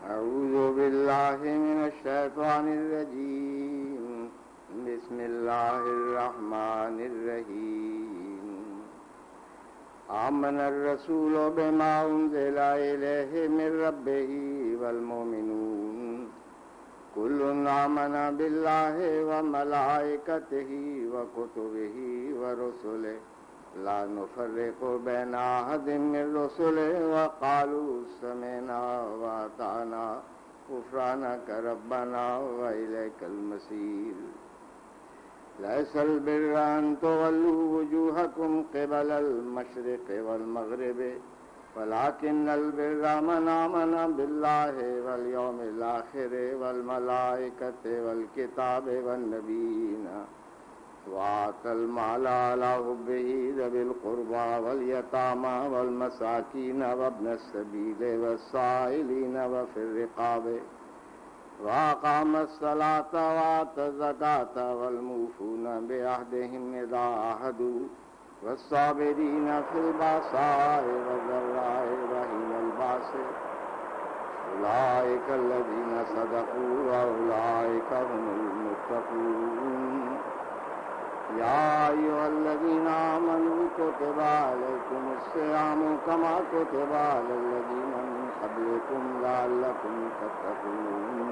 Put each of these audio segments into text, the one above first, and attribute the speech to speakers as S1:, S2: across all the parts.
S1: أعوذ بالله من الشيطان الرجيم. بسم الله الرحمن الرحيم. آمن الرسول بما أنزل إليه من ربه والمؤمنون كل آمن بالله وملائكته وكتبه ورسله لا نفرق بين أحد من رسله وقالوا سمعنا وأطعنا غفرانك ربنا وإليك المصير. ليس البر أن تولوا وجوهكم قبل المشرق والمغرب ولكن البر من آمن بالله واليوم الآخر والملائكة والكتاب والنبيين وآتى المال على حبه ذوي القربى واليتامى والمساكين وابن السبيل والسائلين وفي الرقاب وأقام الصلاة وآتى الزكاة والموفون بعهدهم إذا عاهدوا والصابرين في البأساء والضراء وحين البأس أولئك الذين صدقوا وأولئك هم المتقون. يا أيها الذين آمنوا كتب عليكم الصيام كما كتب على الذين من قبلكم لعلكم تتقون.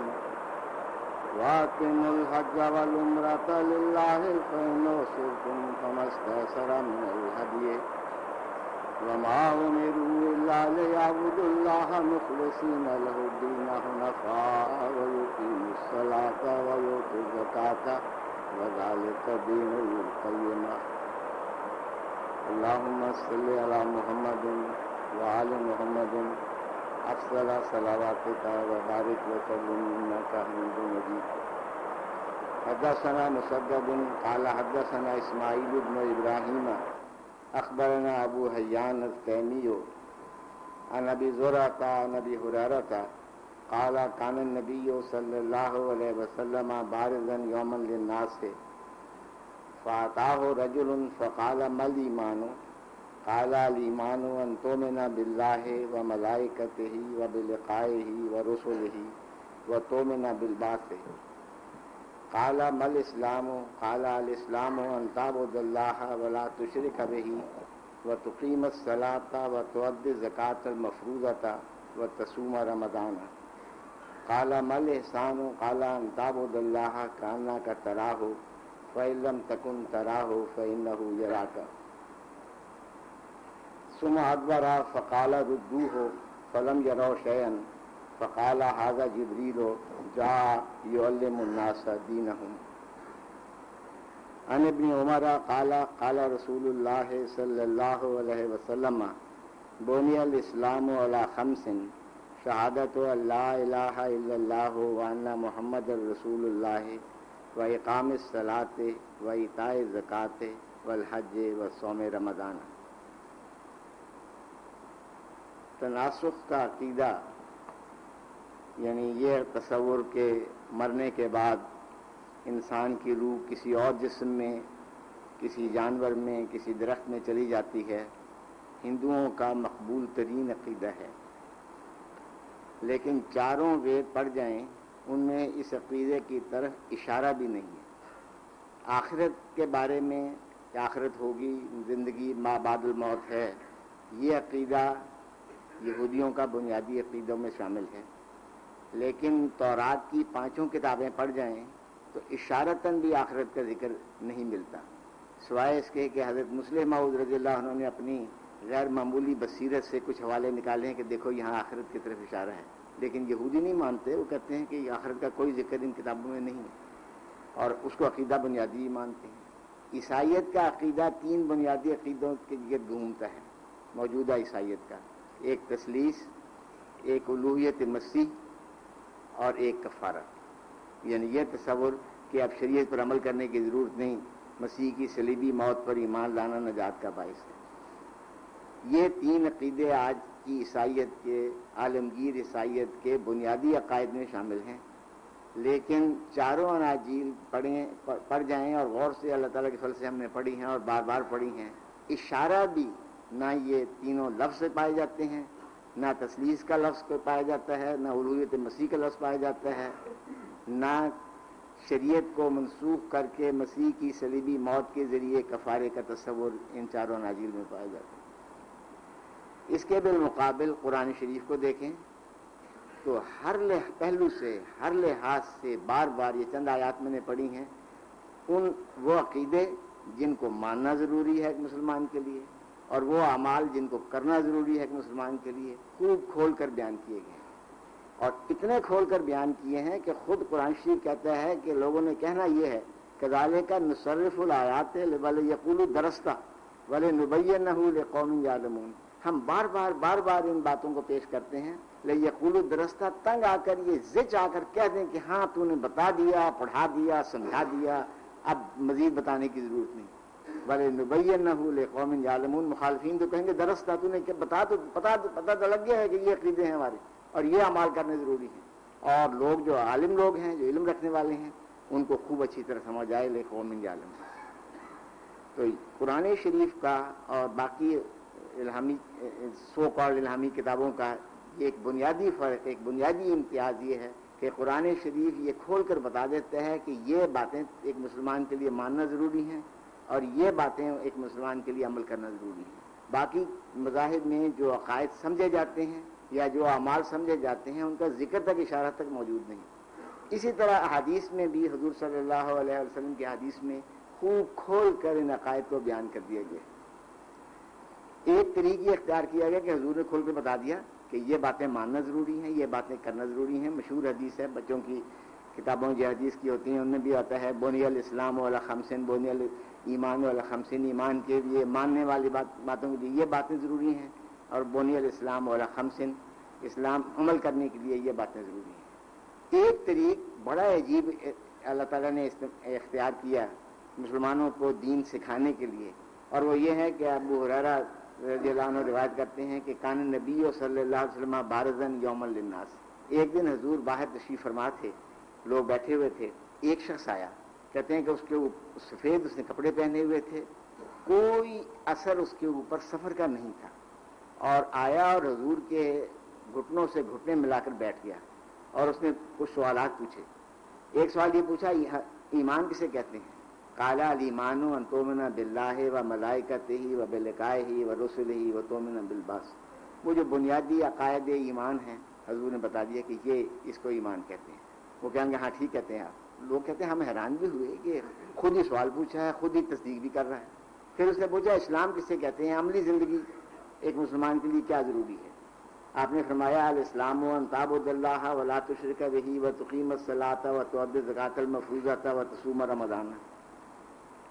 S1: وأتموا الحج والعمرة لله فإن أحصرتم فما استيسر من الهدي وما أمروا إلا ليعبدوا الله مخلصين له الدين حنفاء ويقيموا الصلاة ويؤتوا الزكاة وذلك دين القيمة. اللهم صل على محمد وآل محمد أفضل صلواتك وبارك وسلم إنك حميد مجيد. حدثنا مسدد قال حدثنا إسماعيل بن إبراهيم أخبرنا أبو حيان التيمي عن أبي زرعة عن أبي هريرة قال كان النبي صلى الله عليه وسلم بارزا يوما للناس فأتاه رجل فقال ما الإيمان؟ قال الإيمان أن تؤمن بالله وملائكته وبلقائه ورسله وتؤمن بالبعث. قال ما الإسلام؟ قال الإسلام أن تعبد الله ولا تشرك به وتقيم الصلاة وتؤدي الزكاة المفروضة وتصوم رمضان. قال ما الإحسان؟ قال أن تعبد الله كأنك تراه فإن لم تكن تراه فإنه يراك. ثم أدبر فقال ردوه فلم يروا شيئا فقال هذا جبريل جاء يعلم الناس دينهم. عن ابن عمر قال قال رسول الله صلى الله عليه وسلم بني الإسلام على خمس شهادة أن لا إله إلا الله وأن محمد رسول الله وإقام الصلاة وإيتاء الزكاة والحج وصوم رمضان. تناسخ کا عقیدہ یعنی یہ تصور کہ مرنے کے بعد انسان کی روح کسی اور جسم میں، کسی جانور میں، کسی درخت میں چلی جاتی ہے، ہندوؤں کا مقبول ترین عقیدہ ہے. لیکن چاروں وید پڑھ جائیں ان میں اس عقیدے کی طرف اشارہ بھی نہیں ہے. آخرت کے بارے میں کہ آخرت ہوگی، زندگی ما بعد الموت ہے، یہ عقیدہ یہودیوں کا بنیادی عقیدوں میں شامل ہے. لیکن تورات کی 5 کتابیں پڑھ جائیں تو اشارتاً بھی آخرت کا ذکر نہیں ملتا، سوائے اس کے کہ حضرت مسلم موعود رضی اللہ عنہ نے اپنی غیر معمولی بصیرت سے کچھ حوالے نکالے ہیں کہ دیکھو یہاں آخرت کی طرف اشارہ ہے. لیکن یہودی نہیں مانتے، وہ کہتے ہیں کہ آخرت کا کوئی ذکر ان کتابوں میں نہیں ہے اور اس کو عقیدہ بنیادی مانتے ہیں. عیسائیت کا عقیدہ 3 بنیادی عقیدوں کے گرد گھومتا ہے موجودہ عیسائیت کا، ایک تثلیث، ایک الوہیت مسیح اور ایک کفارہ. یعنی یہ تصور کہ اب شریعت پر عمل کرنے کی ضرورت نہیں، مسیح کی صلیبی موت پر ایمان لانا نجات کا باعث ہے. یہ 3 عقیدے آج کی عیسائیت کے، عالمگیر عیسائیت کے بنیادی عقائد میں شامل ہیں. لیکن چاروں اناجیل پڑھ جائیں اور غور سے اللہ تعالیٰ کے فضل سے ہم نے پڑھی ہیں اور بار بار پڑھی ہیں، اشارہ بھی نہ یہ تینوں لفظ سے پائے جاتے ہیں، نہ تثلیث کا لفظ کو پایا جاتا ہے، نہ الوہیت مسیح کا لفظ پایا جاتا ہے، نہ شریعت کو منسوخ کر کے مسیح کی صلیبی موت کے ذریعے کفارے کا تصور ان چاروں اناجیل میں پایا جاتا ہے۔ اس کے بالمقابل قرآن شریف کو دیکھیں تو ہر پہلو سے، ہر لحاظ سے بار بار یہ چند آیات میں نے پڑھی ہیں، وہ عقیدے جن کو ماننا ضروری ہے ایک مسلمان کے لیے، اور وہ اعمال جن کو کرنا ضروری ہے ایک مسلمان کے لیے، خوب کھول کر بیان کیے گئے ہیں، اور اتنے کھول کر بیان کیے ہیں کہ خود قرآن شریف کہتا ہے کہ لوگوں نے کہنا یہ ہے کذالک نصرف الآیات ولیقولوا درستہ ولنبینہ لقوم یعلمون، ہم بار بار ان باتوں کو پیش کرتے ہیں، لیقولوا درستہ، تنگ آ کر یہ زچ آ کر کہہ دیں کہ ہاں تو نے بتا دیا، پڑھا دیا، سمجھا دیا، اب مزید بتانے کی ضرورت نہیں، وَلِنُبَيِّنَّهُ لِقَوْمٍ يَعْلَمُونَ، مخالفین تو کہیں گے درستہ تو نے پتہ تو لگ گیا ہے کہ یہ عقیدے ہیں ہمارے اور یہ اعمال کرنے ضروری ہیں، اور لوگ جو عالم لوگ ہیں، جو علم رکھنے والے ہیں، ان کو خوب اچھی طرح سمجھ آئے لِقَوْمٍ يَعْلَمُونَ۔ تو قرآن شریف کا اور باقی الہامی سو کالڈ الہامی کتابوں کا ایک بنیادی فرق، ایک بنیادی امتیاز یہ ہے کہ قرآن شریف یہ کھول کر بتا دیتا ہے کہ یہ باتیں ایک مسلمان کے لیے ماننا ضروری ہیں اور یہ باتیں ایک مسلمان کے لیے عمل کرنا ضروری ہے۔ باقی مذاہب میں جو عقائد سمجھے جاتے ہیں یا جو اعمال سمجھے جاتے ہیں، ان کا ذکر تک، اشارہ تک موجود نہیں۔ اسی طرح احادیث میں بھی حضور صلی اللہ علیہ وسلم کی حدیث میں خوب کھول کر ان عقائد کو بیان کر دیا گیا۔ ایک طریقہ اختیار کیا گیا کہ حضور نے کھول کے بتا دیا کہ یہ باتیں ماننا ضروری ہیں، یہ باتیں کرنا ضروری ہیں۔ مشہور حدیث ہے، بچوں کی کتابوں جو حدیث کی ہوتی ہیں ان میں بھی آتا ہے بنی الاسلام علی خمسن، بنی الایمان علی خمسن، ایمان کے لیے ماننے والی باتوں کے لیے یہ باتیں ضروری ہیں، اور بنی الاسلام علی خمسن، اسلام عمل کرنے کے لیے یہ باتیں ضروری ہیں۔ ایک طریق بڑا عجیب اللہ تعالیٰ نے اختیار کیا مسلمانوں کو دین سکھانے کے لیے، اور وہ یہ ہے کہ ابو ہریرہ رضی اللہ عنہ روایت کرتے ہیں کہ کان نبی صلی اللہ علیہ وسلم بارزن یوم للناس، ایک دن حضور باہر تشریف فرما تھے، لوگ بیٹھے ہوئے تھے، ایک شخص آیا، کہتے ہیں کہ اس کے سفید اس نے کپڑے پہنے ہوئے تھے، کوئی اثر اس کے اوپر سفر کا نہیں تھا، اور آیا اور حضور کے گھٹنوں سے گھٹنے ملا کر بیٹھ گیا، اور اس نے کچھ سوالات پوچھے۔ ایک سوال یہ پوچھا ایمان کسے کہتے ہیں؟ قال الایمان ان تؤمن باللہ و ملائکتہ و بلقائہ و رسلہ و تؤمن بالبعث، وہ جو بنیادی عقائد ایمان ہیں حضور نے بتا دیا کہ یہ اس کو ایمان کہتے ہیں۔ وہ کہیں گے ہاں ٹھیک کہتے ہیں آپ۔ لوگ کہتے ہیں ہم حیران بھی ہوئے کہ خود ہی سوال پوچھا ہے، خود ہی تصدیق بھی کر رہا ہے۔ پھر اس نے پوچھا اسلام کسے کہتے ہیں، عملی زندگی ایک مسلمان کے لیے کیا ضروری ہے؟ آپ نے فرمایا الاسلام ان تعبد اللہ ولا تشرک بہ وتقیم الصلاۃ وتؤدی الزکاۃ المفروضۃ وتصوم رمضان۔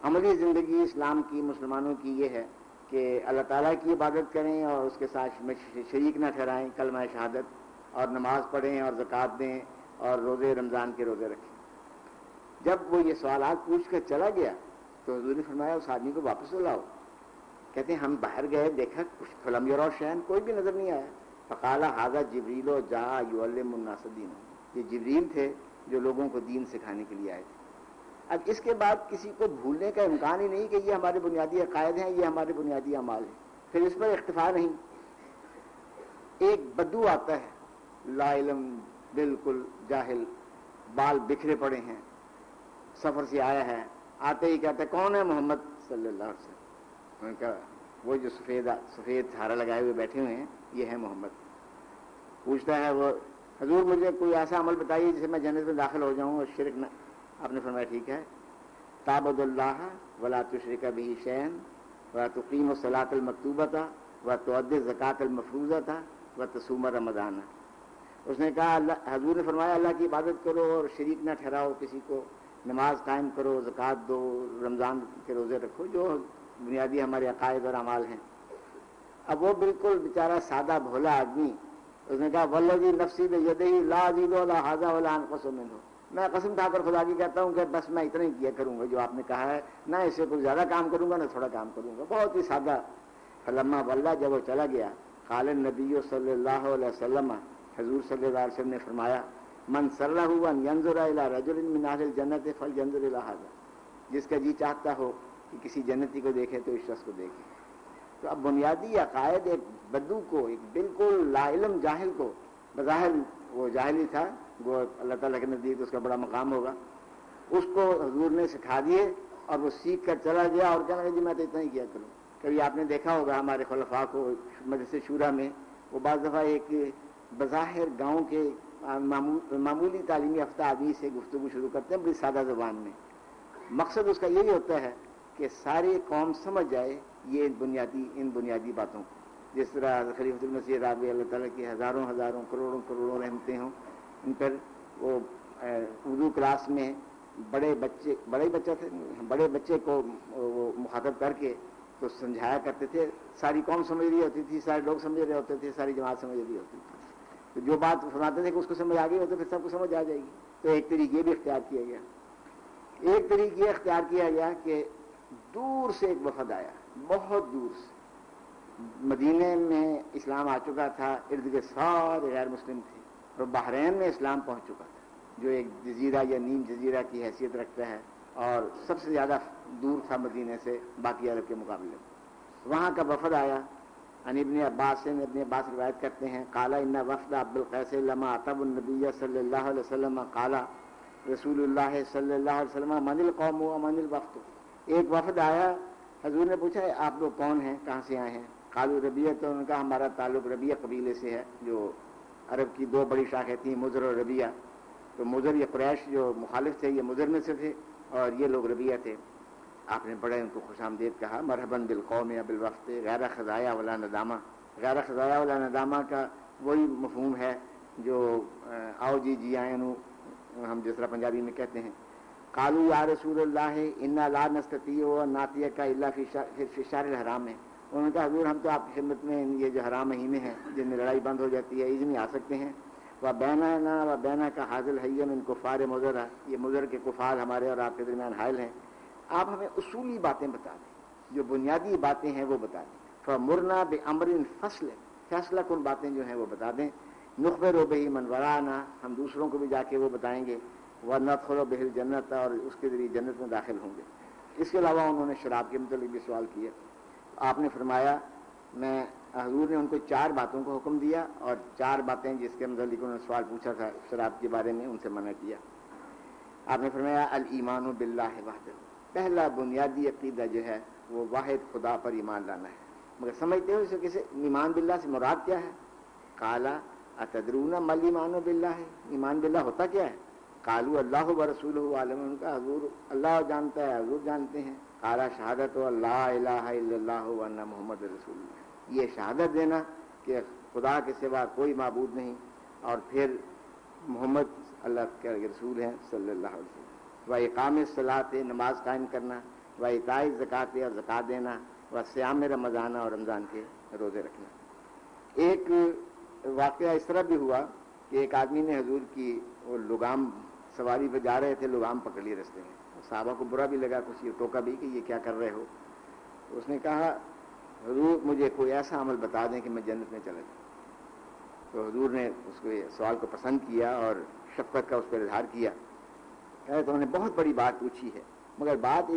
S1: عملی زندگی اسلام کی، مسلمانوں کی یہ ہے کہ اللہ تعالیٰ کی عبادت کریں اور اس کے ساتھ شریک نہ ٹھہرائیں، کلمہ شہادت، اور نماز پڑھیں اور زکوٰۃ دیں اور روزے رمضان کے روزے رکھیں۔ جب وہ یہ سوالات پوچھ کر چلا گیا تو حضور نے فرمایا اس آدمی کو واپس لاؤ۔ کہتے ہیں ہم باہر گئے، دیکھا کچھ فلم یرا شین، کوئی بھی نظر نہیں آیا۔ فقال ھذا جبریل جاء یعلم الناس الدین، یہ جبریل تھے جو لوگوں کو دین سکھانے کے لیے آئے تھے۔ اب اس کے بعد کسی کو بھولنے کا امکان ہی نہیں کہ یہ ہمارے بنیادی عقائد ہیں، یہ ہمارے بنیادی اعمال ہیں، پھر اس پر اکتفا نہیں۔ ایک بدو آتا ہے، لا علم، بالکل جاہل، بال بکھرے پڑے ہیں، سفر سے آیا ہے، آتے ہی کہتا ہے کون ہے؟ محمد صلی اللہ علیہ وسلم۔ انہوں نے کہا وہ جو سفید ہارا لگائے ہوئے بیٹھے ہوئے ہیں یہ ہے محمد۔ پوچھتا ہے وہ حضور مجھے کوئی ایسا عمل بتائیے جس سے میں جنت میں داخل ہو جاؤں اور شرک نہ۔ آپ نے فرمایا ٹھیک ہے، تعبد اللہ ولا تشرک بہ شیئا ولا تقیم الصلاۃ المکتوبۃ وتؤدی الزکاۃ المفروضۃ وتصوم رمضان۔ اس نے کہا حضور نے فرمایا اللہ کی عبادت کرو اور شریک نہ ٹھہراؤ کسی کو، نماز قائم کرو، زکوٰۃ دو، رمضان کے روزے رکھو، جو بنیادی ہمارے عقائد اور اعمال ہیں۔ اب وہ بالکل بیچارہ سادہ بھولا آدمی، اس نے کہا والذی نفسی بیدہ لا ازید علی ھذا ولا انقص منہ، میں قسم کھا کر خدا کی کہتا ہوں کہ بس میں اتنا ہی کیا کروں گا جو آپ نے کہا ہے، نہ اس سے کوئی زیادہ کام کروں گا نہ تھوڑا کام کروں گا، بہت ہی سادہ۔ فلما ولّا، جب وہ چلا گیا، قال النبی صلی اللہ علیہ وسلم، حضور صلی اللہ علیہ وسلم نے فرمایا من سرہ ان ینظر الی رجل من اہل الجنۃ فلینظر الی ھذا، جس کا جی چاہتا ہو کہ کسی جنتی کو دیکھے تو اس شخص کو دیکھے۔ تو اب بنیادی عقائد ایک بدو کو، ایک بالکل لا علم جاہل کو، بظاہر وہ جاہل ہی تھا، وہ اللہ تعالیٰ کے نزدیک اس کا بڑا مقام ہوگا، اس کو حضور نے سکھا دیے اور وہ سیکھ کر چلا گیا اور کہنا جی میں تو اتنا ہی کیا کروں۔ کبھی آپ نے دیکھا ہوگا ہمارے خلفاء کو مجلس شورا میں، وہ بعض دفعہ ایک بظاہر گاؤں کے معمولی تعلیمی یافتہ آدمی سے گفتگو شروع کرتے ہیں بڑی سادہ زبان میں، مقصد اس کا یہی ہوتا ہے کہ ساری قوم سمجھ جائے یہ ان بنیادی باتوں کو، جس طرح خلیفۃ المسیح رابع اللہ تعالیٰ کی ہزاروں کروڑوں رحمتیں ہوں ان پر۔ وہ اردو کلاس میں بڑے بچے کو وہ مخاطب کر کے تو سمجھایا کرتے تھے، ساری قوم سمجھ رہی ہوتی تھی، سارے لوگ سمجھ رہے ہوتے تھے، ساری جماعت سمجھ رہی ہوتی تھی، تو جو بات فرماتے تھے کہ اس کو سمجھ آ گئی ہو تو پھر سب کو سمجھ آ جائے گی۔ تو ایک طریقہ یہ بھی اختیار کیا گیا، ایک طریقہ یہ اختیار کیا گیا کہ دور سے ایک وفد آیا، بہت دور سے، مدینے میں اسلام آ چکا تھا، ارد گرد سارے غیر مسلم تھے، اور بحرین میں اسلام پہنچ چکا تھا جو ایک جزیرہ یا نیم جزیرہ کی حیثیت رکھتا ہے اور سب سے زیادہ دور تھا مدینے سے باقی عرب کے مقابلے میں۔ وہاں کا وفد آیا، عن ابن عباس سے، ابن عباس روایت کرتے ہیں، قال ان وفد عبد القیس لما اتوا النبی صلی اللہ علیہ وسلم قال رسول اللہ صلی اللہ علیہ وسلم من القوم ومن الوفد۔ ایک وفد آیا، حضور نے پوچھا آپ لوگ کون ہیں، کہاں سے آئے ہیں؟ قالوا ربیہ، تو ان کا ہمارا تعلق ربیہ قبیلے سے ہے، جو عرب کی دو بڑی شاخیں تھیں، مضر اور ربیہ، تو مضر یہ قریش جو مخالف تھے یہ مضر میں سے تھے اور یہ لوگ ربیہ تھے۔ آپ نے بڑے ان کو خوش آمدید کہا، مرحبا بالقوم یا بالوفد غیر خزایا ولا ندامہ۔ غیر خزایا ولا ندامہ کا وہی مفہوم ہے جو آؤ جی آئیں نو، ہم جس طرح پنجابی میں کہتے ہیں۔ قالوا یا رسول اللہ انا لا نستطيع ان ناتيك الا في الشهر الحرام ہے، انہوں نے کہا حضور ہم تو آپ کی خدمت میں یہ جو حرام مہینے ہیں جن میں لڑائی بند ہو جاتی ہے اذن آ سکتے ہیں۔ وبیننا وبینک حاضل حی من کفار مضر، یہ مضر کے کفار ہمارے اور آپ کے درمیان حائل ہیں، آپ ہمیں اصولی باتیں بتا دیں، جو بنیادی باتیں ہیں وہ بتا دیں۔ فمرنا بامر فصل، فیصلہ کن باتیں جو ہیں وہ بتا دیں۔ نخبر بہ من ورانا، ہم دوسروں کو بھی جا کے وہ بتائیں گے، وندخل بہ الجنت، اور اس کے ذریعے جنت میں داخل ہوں گے۔ اس کے علاوہ انہوں نے شراب کے متعلق بھی سوال کیا، آپ نے فرمایا حضور نے ان کو 4 باتوں کو حکم دیا اور 4 باتیں جس کے متعلق انہوں نے سوال پوچھا تھا شراب کے بارے میں ان سے منع کیا۔ آپ نے فرمایا الایمان باللہ وحدہ، پہلا بنیادی عقیدہ جو ہے وہ واحد خدا پر ایمان لانا ہے۔ مگر سمجھتے ہو اسے کسے ایمان باللہ سے مراد کیا ہے؟ قالا اتدرون ما الایمان باللہ، ایمان باللہ ہوتا کیا ہے؟ قالوا اللہ ورسولہ عالم، ان کا حضور اللہ جانتا ہے، حضور جانتے ہیں۔ قالا شہادت لا الہ الا اللہ وان محمد رسول اللہ، یہ شہادت دینا کہ خدا کے سوا کوئی معبود نہیں اور پھر محمد اللہ کے رسول ہیں صلی اللہ علیہ وسلم۔ و اقام الصلاۃ، نماز قائم کرنا، و ایتاء الزکوٰۃ، اور زکوٰۃ دینا، و صیام رمضان، اور رمضان کے روزے رکھنا۔ ایک واقعہ اس طرح بھی ہوا کہ ایک آدمی نے حضور کی وہ لگام سواری پہ جا رہے تھے، لگام پکڑ لی رستے میں، صحابہ کو برا بھی لگا، کچھ یہ ٹوکا بھی کہ یہ کیا کر رہے ہو۔ اس نے کہا حضور مجھے کوئی ایسا عمل بتا دیں کہ میں جنت میں چلا جاؤں۔ تو حضور نے اس کو سوال کو پسند کیا اور شفقت کا اس پر اظہار کیا، کہا تو انہوں نے بہت بڑی بات پوچھی ہے، مگر بات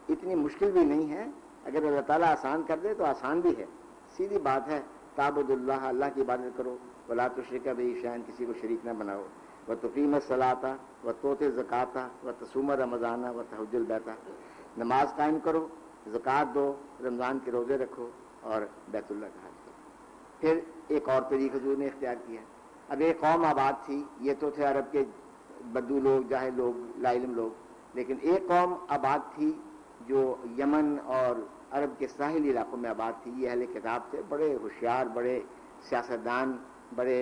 S1: اتنی مشکل بھی نہیں ہے، اگر اللہ تعالیٰ آسان کر دے تو آسان بھی ہے، سیدھی بات ہے، تعبد اللہ، اللہ کی عبادت کرو، ولا تشرک بہ شیئا، کسی کو شریک نہ بناؤ، وتقیم الصلاۃ وتؤتی الزکوٰۃ وتصوم رمضان وتحج البیت، نماز قائم کرو، زکوٰۃ دو، رمضان کے روزے رکھو اور بیت اللہ کا حج کرو۔ پھر ایک اور طریقہ حضور نے اختیار کیا۔ اب ایک قوم آباد تھی، یہ تو تھے عرب کے بدو لوگ، جاہل لوگ، لا علم لوگ، لیکن ایک قوم آباد تھی جو یمن اور عرب کے ساحلی علاقوں میں آباد تھی، یہ اہل کتاب تھے، بڑے ہوشیار، بڑے سیاستدان، بڑے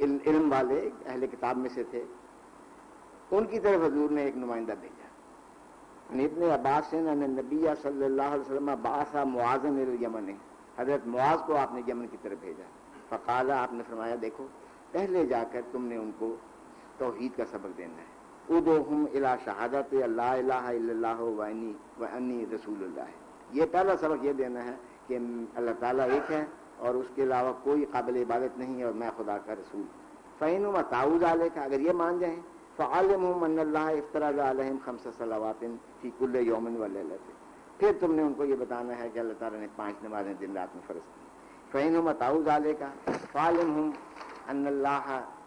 S1: علم والے اہل کتاب میں سے تھے۔ ان کی طرف حضور نے ایک نمائندہ بھیجا، ابن عباس نے نبی صلی اللہ علیہ وسلم بعث معاذ الى الیمن، حضرت معاذ کو آپ نے یمن کی طرف بھیجا۔ فقال، آپ نے فرمایا دیکھو پہلے جا کر تم نے ان کو توحید کا سبق دینا ہے، ادعوہم الی شہادت لا الہ الا اللہ وانی رسول اللہ، یہ پہلا سبق یہ دینا ہے کہ اللہ تعالیٰ ایک ہے اور اس کے علاوہ کوئی قابل عبادت نہیں اور میں خدا کا رسول۔ فإنہم اطاعوا ذلک، اگر یہ مان جائیں، فعلمہم ان اللہ افترض علیہم 5 صلوات فی کل یوم ولیلۃ، پھر تم نے ان کو یہ بتانا ہے کہ اللہ تعالیٰ نے 5 نمازیں دن رات میں فرض کی. فَإِنْهُمْ أَطَاعُوا ذَلِكَ فَاعْلِمْهُمْ أَنَّ اللَّهَ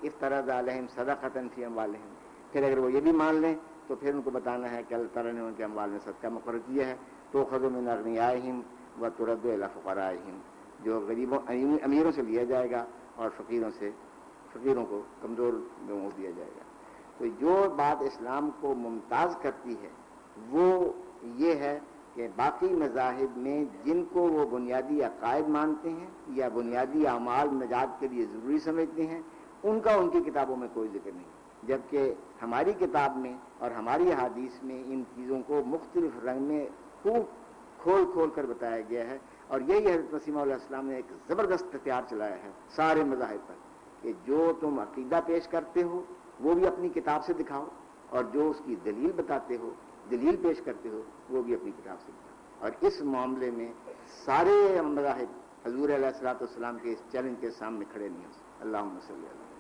S1: افْتَرَضَ عَلَيْهِمْ صَدَقَةً فِي أَمْوَالِهِمْ. پھر اگر وہ یہ بھی مان لیں تو پھر ان کو بتانا ہے کہ اللہ تعالیٰ نے ان کے اموال میں صدقہ مقرر کیا ہے. تُؤْخَذُ مِنْ أَغْنِيَائِهِمْ وَتُرَدُّ إِلَىٰ فُقَرَائِهِمْ, جو غریبوں امیروں سے لیا جائے گا اور فقیروں کو کمزور لوگوں کو دیا جائے گا. تو جو بات اسلام کو ممتاز کرتی ہے وہ یہ ہے کہ باقی مذاہب میں جن کو وہ بنیادی عقائد مانتے ہیں یا بنیادی اعمال نجات کے لیے ضروری سمجھتے ہیں ان کا ان کی کتابوں میں کوئی ذکر نہیں, جبکہ ہماری کتاب میں اور ہماری احادیث میں ان چیزوں کو مختلف رنگ میں خوب کھول کھول کر بتایا گیا ہے. اور یہی حضرت مسیح علیہ السلام نے ایک زبردست ہتھیار چلایا ہے سارے مذاہب پر کہ جو تم عقیدہ پیش کرتے ہو وہ بھی اپنی کتاب سے دکھاؤ, اور جو اس کی دلیل بتاتے ہو, دلیل پیش کرتے ہو, وہ بھی اپنی کتاب سے دکھاؤ. اور اس معاملے میں سارے مذاہب حضور علیہ الصلوۃ والسلام کے اس چیلنج کے سامنے کھڑے نہیں ہو سکتے. اللہم صلی اللہ